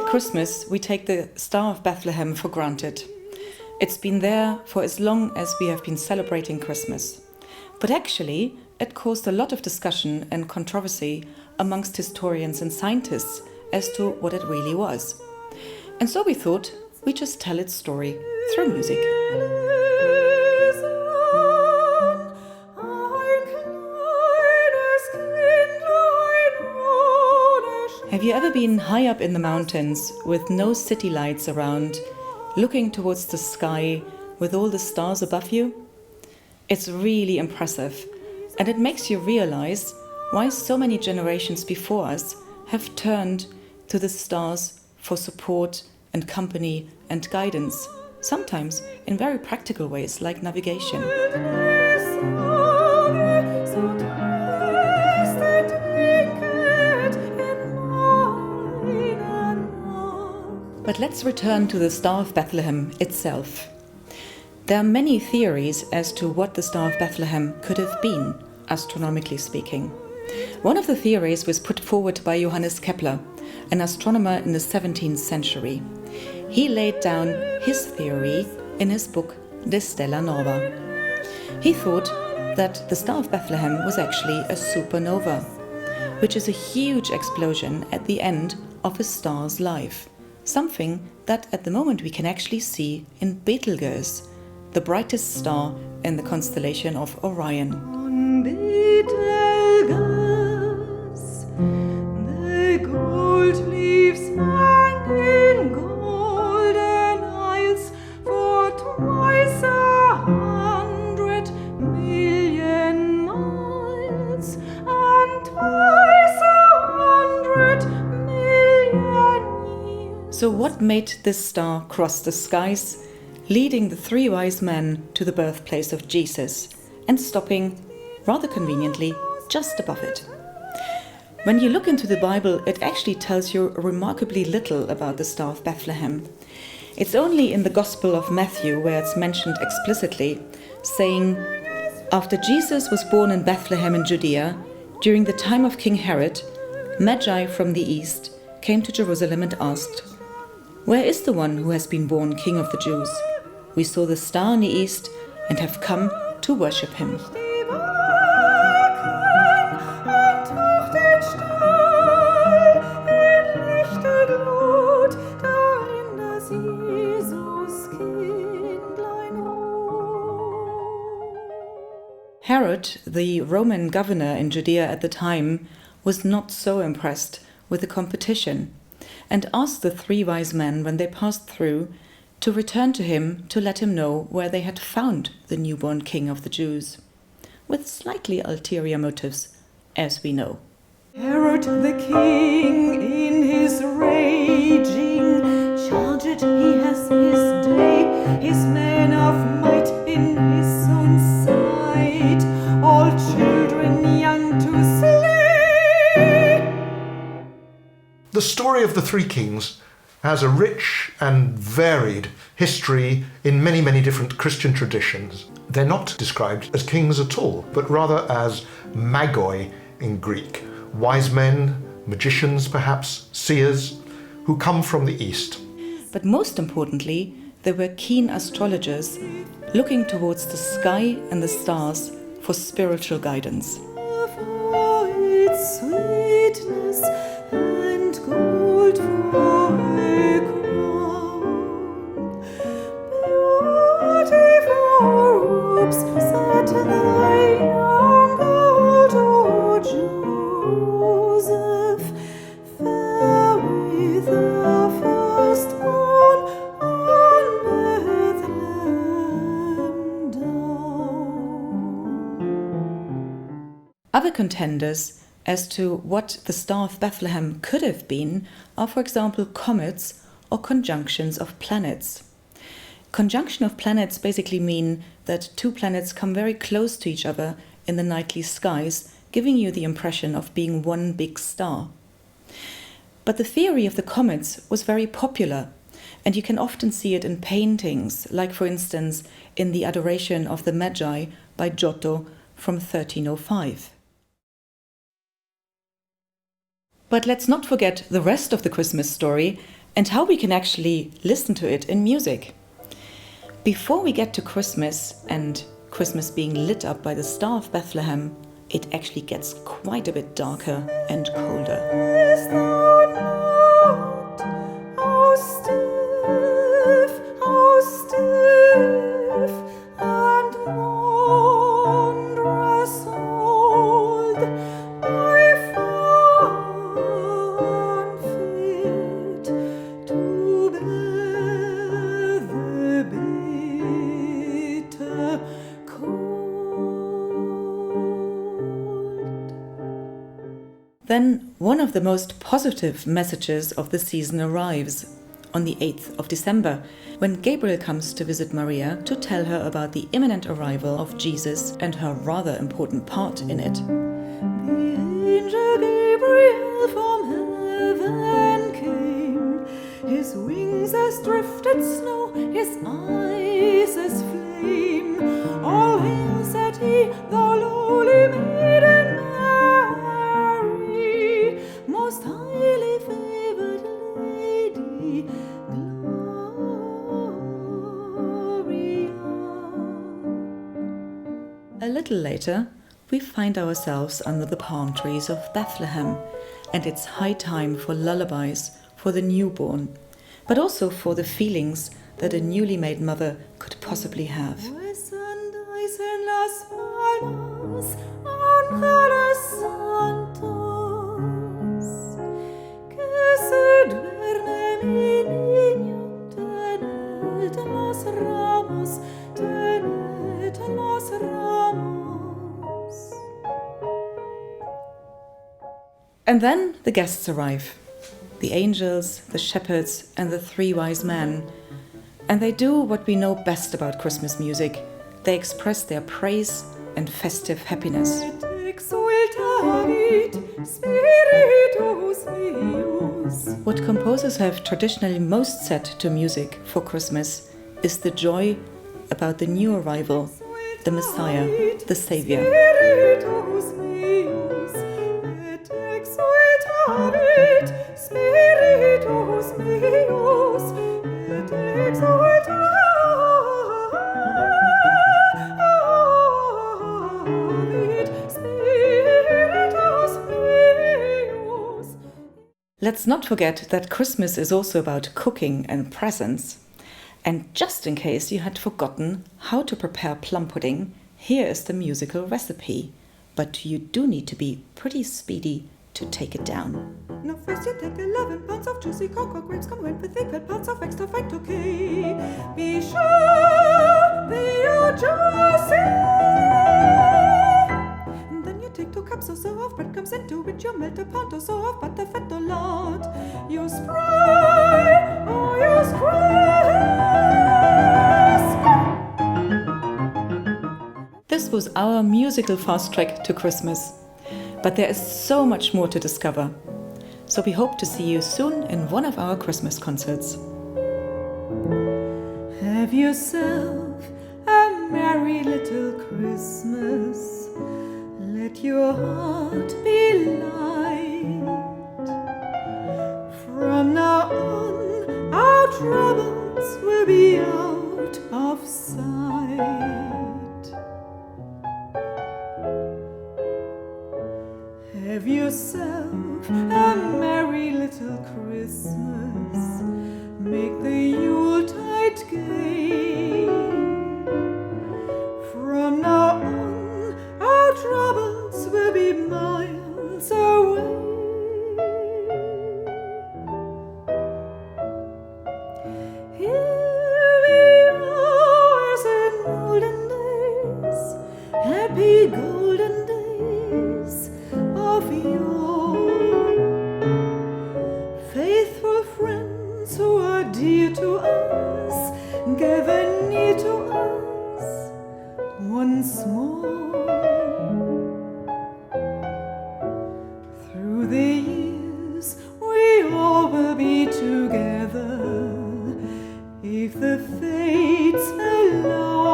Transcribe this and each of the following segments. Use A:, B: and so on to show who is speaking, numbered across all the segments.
A: Christmas, we take the Star of Bethlehem for granted. It's been there for as long as we have been celebrating Christmas. But actually, it caused a lot of discussion and controversy amongst historians and scientists as to what it really was. And so we thought we'd just tell its story through music. Have you ever been high up in the mountains with no city lights around, looking towards the sky with all the stars above you? It's really impressive, and it makes you realize why so many generations before us have turned to the stars for support and company and guidance, sometimes in very practical ways like navigation. But let's return to the Star of Bethlehem itself. There are many theories as to what the Star of Bethlehem could have been, astronomically speaking. One of the theories was put forward by Johannes Kepler, an astronomer in the 17th century. He laid down his theory in his book De Stella Nova. He thought that the Star of Bethlehem was actually a supernova, which is a huge explosion at the end of a star's life. Something that at the moment we can actually see in Betelgeuse, the brightest star in the constellation of Orion.
B: On Betelgeuse, the gold leaves hang in golden isles for twice 100,000,000 miles and twice 100,000,000 years.
A: So what made this star cross the skies, leading the three wise men to the birthplace of Jesus and stopping, rather conveniently, just above it? When you look into the Bible, it actually tells you remarkably little about the Star of Bethlehem. It's only in the Gospel of Matthew where it's mentioned explicitly, saying, "After Jesus was born in Bethlehem in Judea, during the time of King Herod, Magi from the east came to Jerusalem and asked, 'Where is the one who has been born King of the Jews? We saw the star in the east and have come to worship him.'" Herod, the Roman governor in Judea at the time, was not so impressed with the competition and asked the three wise men when they passed through to return to him to let him know where they had found the newborn king of the Jews, with slightly ulterior motives, as we know.
B: Herod the king in his raging charged he has his day, his men of might in his own sight, all children young to slay.
C: The story of the three kings has a rich and varied history in many, many different Christian traditions. They're not described as kings at all, but rather as magoi in Greek, wise men, magicians perhaps, seers, who come from the east.
A: But most importantly, they were keen astrologers looking towards the sky and the stars for spiritual guidance.
B: For its sweetness and gold for a crown, beautiful robes set thy young old Joseph, fair with the firstborn on Bethlehem down.
A: Other contenders as to what the Star of Bethlehem could have been are, for example, comets or conjunctions of planets. Conjunction of planets basically mean that two planets come very close to each other in the nightly skies, giving you the impression of being one big star. But the theory of the comets was very popular, and you can often see it in paintings, like for instance in the Adoration of the Magi by Giotto from 1305. But let's not forget the rest of the Christmas story and how we can actually listen to it in music. Before we get to Christmas and Christmas being lit up by the Star of Bethlehem, it actually gets quite a bit darker and colder.
B: Is thou not, how stiff, and wondrous old, by far unfit to bear the bitter cold.
A: Then one of the most positive messages of the season arrives on the 8th of December, when Gabriel comes to visit Maria to tell her about the imminent arrival of Jesus and her rather important part in it.
B: The angel Gabriel from heaven came, his wings as drifted snow, his eyes as flame. All hail, said he, thou lowly maiden Mary, most highly favored lady, Gloria.
A: A little later, we find ourselves under the palm trees of Bethlehem, and it's high time for lullabies for the newborn, but also for the feelings that a newly made mother could possibly have.
B: Pues andáis en las palmas, ángeles santos, que se duerme mi niño, tened los ramos, tened los ramos.
A: And then the guests arrive. The angels, the shepherds, and the three wise men. And they do what we know best about Christmas music. They express their praise and festive happiness.
B: Et exultavit spiritus meus.
A: What composers have traditionally most set to music for Christmas is the joy about the new arrival, the Messiah, the Savior.
B: Spiritus meus, et exultavit spiritus meus, et exultavit spiritus meus.
A: Let's not forget that Christmas is also about cooking and presents. And just in case you had forgotten how to prepare plum pudding, here is the musical recipe. But you do need to be pretty speedy to take it down.
B: Now first you take 11 pounds of juicy cocoa grapes, come with thickened pounds of extra fine Tokay. Be sure they are juicy. And then you take 2 cups or so of breadcrumbs, into which you melt a pound or so of butter, fat or lard. You spray, oh you spray.
A: This was our musical fast track to Christmas. But there is so much more to discover. So we hope to see you soon in one of our Christmas concerts.
B: Have yourself a merry little Christmas. Let your heart be light. From now on, our troubles will be out of sight. Have yourself a merry little Christmas. Make the Yuletide gay. From now on, our troubles will be miles away. Here we are as in olden days, happy golden days of yore. Faithful friends who are dear to us, gather near to us once more. Through the years we all will be together, if the fates allow.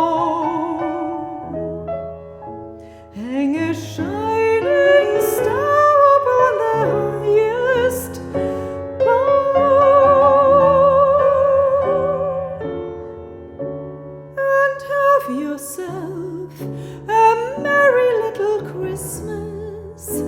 B: Hang a shining star upon the highest bough. Christmas.